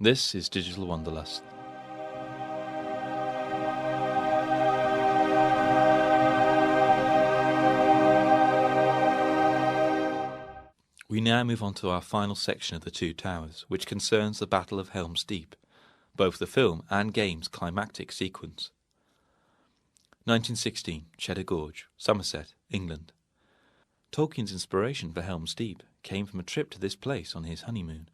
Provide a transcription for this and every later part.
This is Digital Wanderlust. We now move on to our final section of The Two Towers, which concerns the Battle of Helm's Deep, both the film and game's climactic sequence. 1916, Cheddar Gorge, Somerset, England. Tolkien's inspiration for Helm's Deep came from a trip to this place on his honeymoon,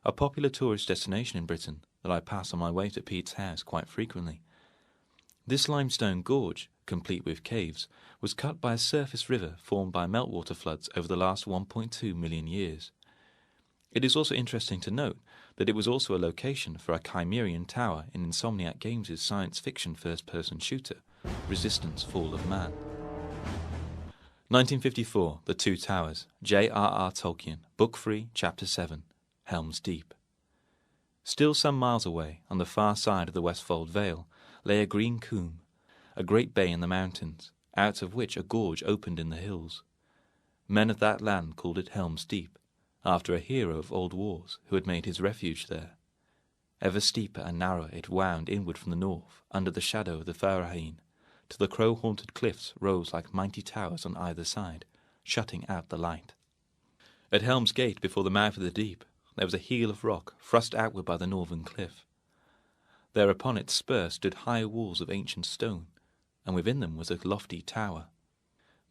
a popular tourist destination in Britain that I pass on my way to Pete's house quite frequently. This limestone gorge, complete with caves, was cut by a surface river formed by meltwater floods over the last 1.2 million years. It is also interesting to note that it was also a location for a Chimerian tower in Insomniac Games' science fiction first-person shooter, Resistance: Fall of Man. 1954, The Two Towers, J.R.R. Tolkien, Book 3, Chapter 7, Helm's Deep. Still some miles away, on the far side of the Westfold Vale, lay a green combe, a great bay in the mountains, out of which a gorge opened in the hills. Men of that land called it Helm's Deep, after a hero of old wars who had made his refuge there. Ever steeper and narrower it wound inward from the north, under the shadow of the Faraheen, till the crow-haunted cliffs rose like mighty towers on either side, shutting out the light. At Helm's Gate, before the mouth of the deep, there was a heel of rock thrust outward by the northern cliff. There upon its spur stood high walls of ancient stone, and within them was a lofty tower.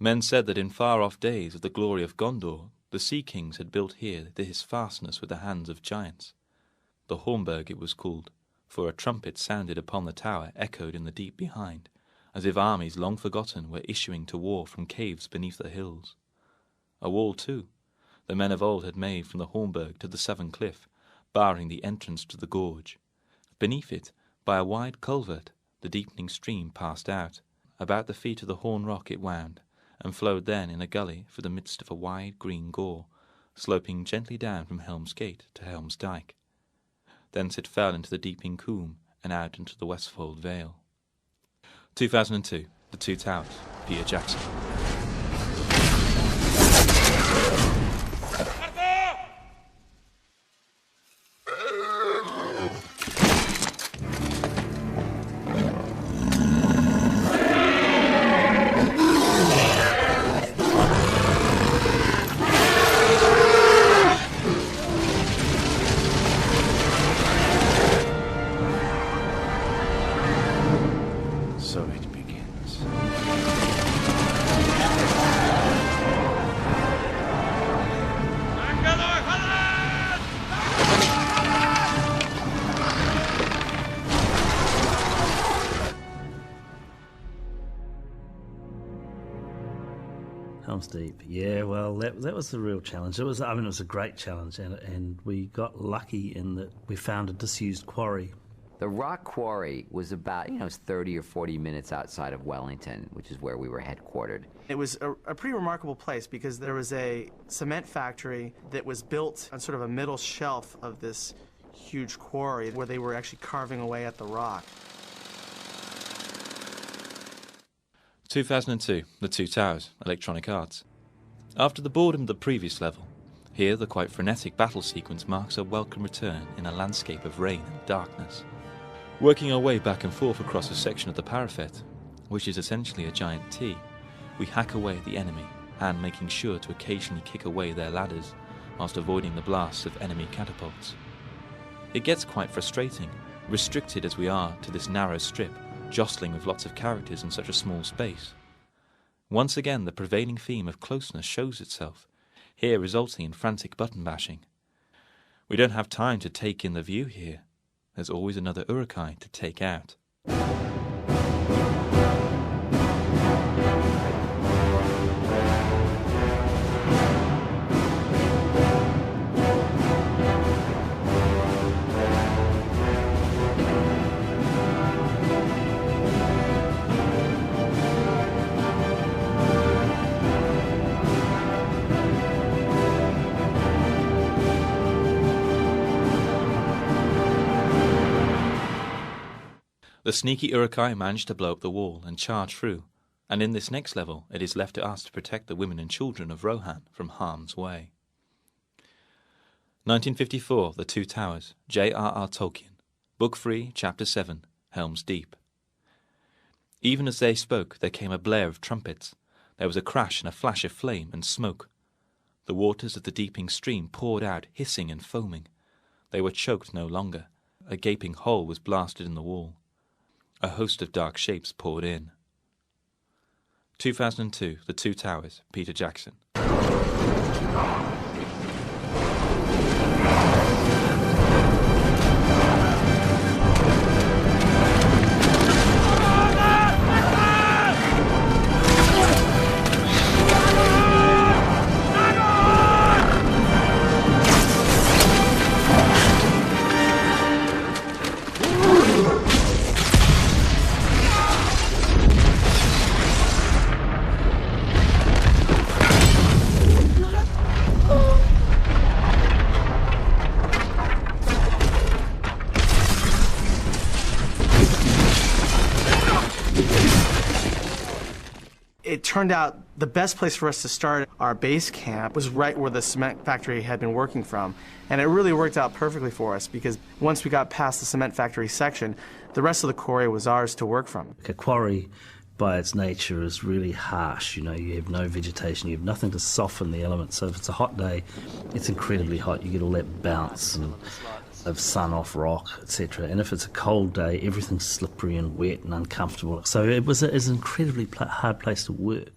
Men said that in far-off days of the glory of Gondor, the sea kings had built here this fastness with the hands of giants. The Hornburg it was called, for a trumpet sounded upon the tower echoed in the deep behind, as if armies long forgotten were issuing to war from caves beneath the hills. A wall, too, the men of old had made from the Hornburg to the southern cliff, barring the entrance to the gorge. Beneath it, by a wide culvert, the deepening stream passed out. About the feet of the Horn Rock it wound, and flowed then in a gully through the midst of a wide green gore, sloping gently down from Helm's Gate to Helm's Dyke. Thence it fell into the deepening combe and out into the Westfold Vale. 2002, The Two Towers, Peter Jackson. So it begins. Helm's Deep. Yeah, well, that was the real challenge. It was a great challenge, and we got lucky in that we found a disused quarry. The rock quarry was about, it was 30 or 40 minutes outside of Wellington, which is where we were headquartered. It was a pretty remarkable place because there was a cement factory that was built on sort of a middle shelf of this huge quarry where they were actually carving away at the rock. 2002, The Two Towers, Electronic Arts. After the boredom of the previous level, here the quite frenetic battle sequence marks a welcome return in a landscape of rain and darkness. Working our way back and forth across a section of the parapet, which is essentially a giant T, we hack away at the enemy and making sure to occasionally kick away their ladders whilst avoiding the blasts of enemy catapults. It gets quite frustrating, restricted as we are to this narrow strip, jostling with lots of characters in such a small space. Once again the prevailing theme of closeness shows itself, here resulting in frantic button bashing. We don't have time to take in the view here. There's always another Urukai to take out. The sneaky Urukai managed to blow up the wall and charge through, and in this next level it is left to us to protect the women and children of Rohan from harm's way. 1954, The Two Towers, J.R.R. Tolkien. Book 3, Chapter 7, Helm's Deep. Even as they spoke, there came a blare of trumpets. There was a crash and a flash of flame and smoke. The waters of the deeping stream poured out, hissing and foaming. They were choked no longer. A gaping hole was blasted in the wall. A host of dark shapes poured in. 2002, The Two Towers, Peter Jackson. It turned out the best place for us to start our base camp was right where the cement factory had been working from. And it really worked out perfectly for us because once we got past the cement factory section, the rest of the quarry was ours to work from. A quarry, by its nature, is really harsh. You know, you have no vegetation, you have nothing to soften the elements. So if it's a hot day, it's incredibly hot. You get all that bounce and of sun off rock, etc. And if it's a cold day, everything's slippery and wet and uncomfortable. So it was an incredibly hard place to work.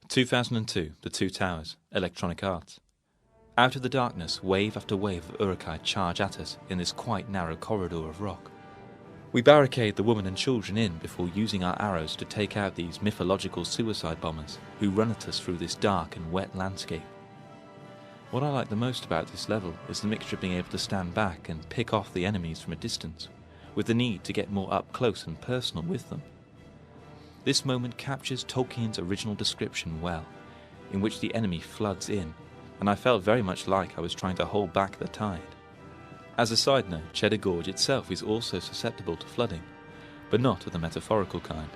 2002, The Two Towers, Electronic Arts. Out of the darkness, wave after wave of Uruk-hai charge at us in this quite narrow corridor of rock. We barricade the women and children in before using our arrows to take out these mythological suicide bombers who run at us through this dark and wet landscape. What I like the most about this level is the mixture of being able to stand back and pick off the enemies from a distance, with the need to get more up close and personal with them. This moment captures Tolkien's original description well, in which the enemy floods in, and I felt very much like I was trying to hold back the tide. As a side note, Cheddar Gorge itself is also susceptible to flooding, but not of the metaphorical kind.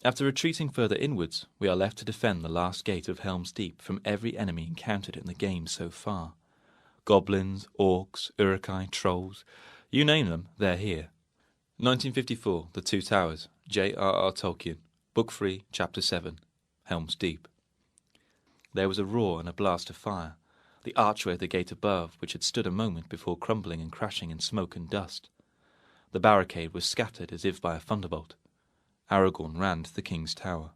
After retreating further inwards, we are left to defend the last gate of Helm's Deep from every enemy encountered in the game so far. Goblins, orcs, Uruk-hai, trolls, you name them, they're here. 1954, The Two Towers, J.R.R. Tolkien, Book 3, Chapter 7, Helm's Deep. There was a roar and a blast of fire, the archway of the gate above, which had stood a moment before crumbling and crashing in smoke and dust. The barricade was scattered as if by a thunderbolt. Aragorn ran to the King's Tower.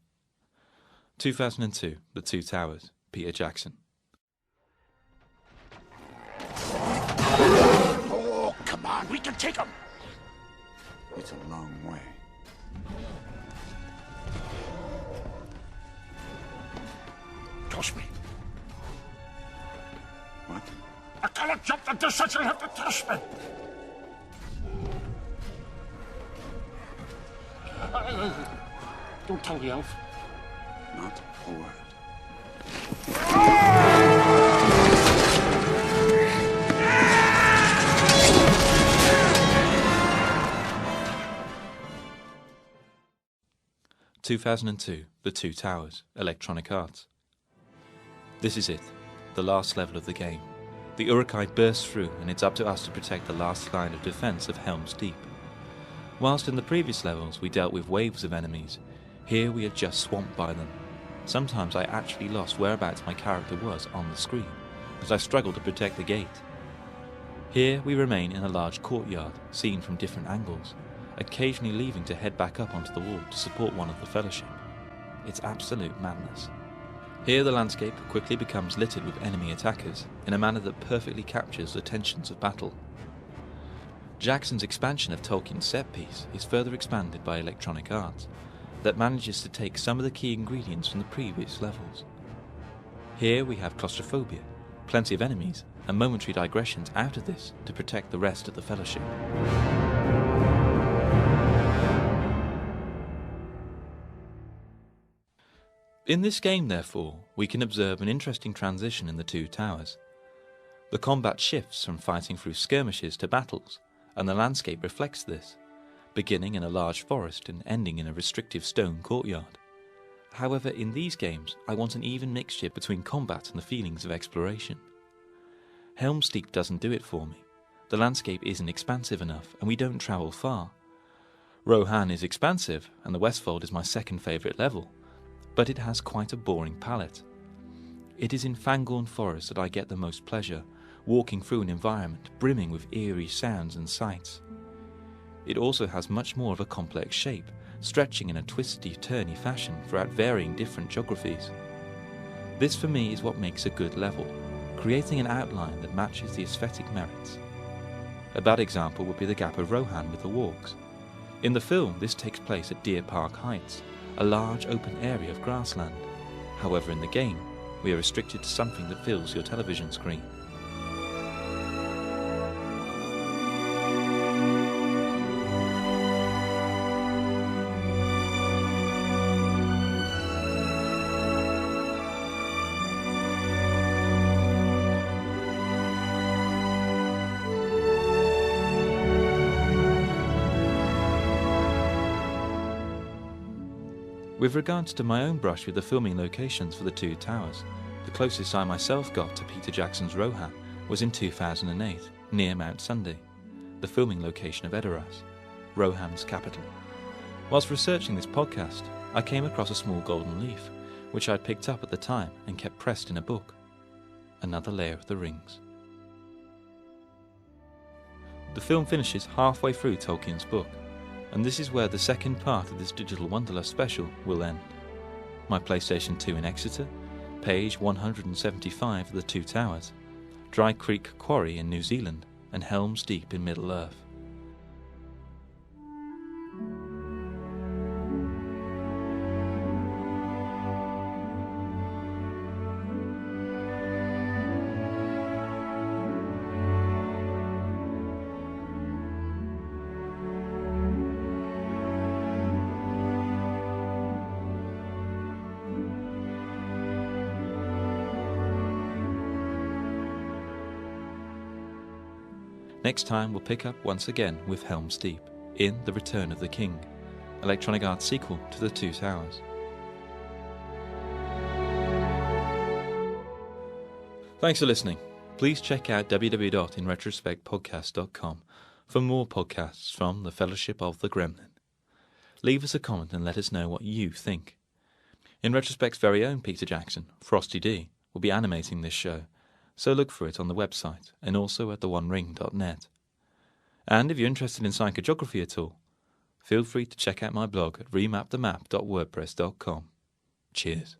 2002, The Two Towers, Peter Jackson. Oh, come on, we can take them! It's a long way. Toss me. What? I cannot jump the distance, you'll have to toss me! Don't tell the elf. Not a word. (2002) The Two Towers, Electronic Arts. This is it, the last level of the game. The Uruk-hai burst through, and it's up to us to protect the last line of defense of Helm's Deep. Whilst in the previous levels we dealt with waves of enemies, here we are just swamped by them. Sometimes I actually lost whereabouts my character was on the screen, as I struggled to protect the gate. Here we remain in a large courtyard, seen from different angles, occasionally leaving to head back up onto the wall to support one of the Fellowship. It's absolute madness. Here the landscape quickly becomes littered with enemy attackers, in a manner that perfectly captures the tensions of battle. Jackson's expansion of Tolkien's set piece is further expanded by Electronic Arts, that manages to take some of the key ingredients from the previous levels. Here we have claustrophobia, plenty of enemies, and momentary digressions out of this to protect the rest of the Fellowship. In this game, therefore, we can observe an interesting transition in the two towers. The combat shifts from fighting through skirmishes to battles, and the landscape reflects this, beginning in a large forest and ending in a restrictive stone courtyard. However, in these games, I want an even mixture between combat and the feelings of exploration. Helm's Deep doesn't do it for me. The landscape isn't expansive enough, and we don't travel far. Rohan is expansive, and the Westfold is my second favourite level, but it has quite a boring palette. It is in Fangorn Forest that I get the most pleasure, walking through an environment brimming with eerie sounds and sights. It also has much more of a complex shape, stretching in a twisty-turny fashion throughout varying different geographies. This for me is what makes a good level, creating an outline that matches the aesthetic merits. A bad example would be the Gap of Rohan with the walks. In the film, this takes place at Deer Park Heights, a large open area of grassland. However, in the game, we are restricted to something that fills your television screen. With regards to my own brush with the filming locations for the two towers, the closest I myself got to Peter Jackson's Rohan was in 2008, near Mount Sunday, the filming location of Edoras, Rohan's capital. Whilst researching this podcast, I came across a small golden leaf, which I'd picked up at the time and kept pressed in a book. Another layer of the rings. The film finishes halfway through Tolkien's book, and this is where the second part of this Digital Wonderlust special will end. My PlayStation 2 in Exeter, page 175 of the Two Towers, Dry Creek Quarry in New Zealand, and Helm's Deep in Middle-earth. Next time we'll pick up once again with Helm's Deep, in The Return of the King, Electronic Arts sequel to The Two Towers. Thanks for listening. Please check out www.inretrospectpodcast.com for more podcasts from the Fellowship of the Gremlin. Leave us a comment and let us know what you think. In Retrospect's very own Peter Jackson, Frosty D, will be animating this show, so look for it on the website and also at theonering.net. And if you're interested in psychogeography at all, feel free to check out my blog at remapthemap.wordpress.com. Cheers.